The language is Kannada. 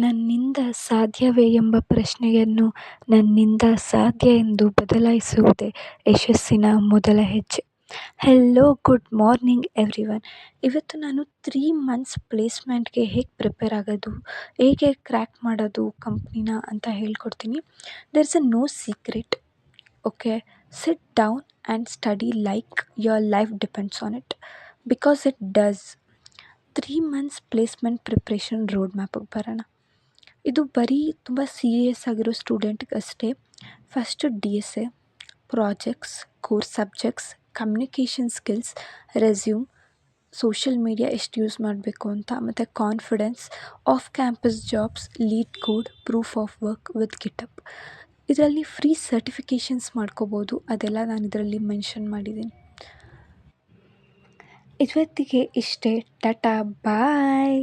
ನನ್ನಿಂದ ಸಾಧ್ಯವೇ ಎಂಬ ಪ್ರಶ್ನೆಯನ್ನು ನನ್ನಿಂದ ಸಾಧ್ಯ ಎಂದು ಬದಲಾಯಿಸುವುದೇ ಯಶಸ್ಸಿನ ಮೊದಲ ಹೆಜ್ಜೆ. Hello, good morning everyone. ಇವತ್ತು ನಾನು 3 ಮಂತ್ಸ್ ಪ್ಲೇಸ್ಮೆಂಟ್ಗೆ ಹೇಗೆ ಪ್ರಿಪೇರ್ ಆಗೋದು, ಹೇಗೆ ಕ್ರ್ಯಾಕ್ ಮಾಡೋದು ಕಂಪ್ನಿನ ಅಂತ ಹೇಳ್ಕೊಡ್ತೀನಿ. There is no secret. Okay, sit down and study like your life depends on it, because it does. 3 months placement preparation road ಮ್ಯಾಪಿಗೆ ಬರೋಣ. ಇದು ಬರೀ ತುಂಬ ಸೀರಿಯಸ್ ಆಗಿರೋ ಸ್ಟೂಡೆಂಟ್ಗಷ್ಟೇ. First DSA, projects, core subjects, communication skills, resume, social media ಎಷ್ಟು ಯೂಸ್ ಮಾಡಬೇಕು ಅಂತ, ಮತ್ತು confidence, off campus jobs, lead code, proof of work with GitHub. ಇದರಲ್ಲಿ ಫ್ರೀ ಸರ್ಟಿಫಿಕೇಷನ್ಸ್ ಮಾಡ್ಕೋಬೋದು, ಅದೆಲ್ಲ ನಾನು ಇದರಲ್ಲಿ ಮೆನ್ಷನ್ ಮಾಡಿದ್ದೀನಿ. ಇವತ್ತಿಗೆ ಇಷ್ಟೇ. ಟಾಟಾ, ಬಾಯ್.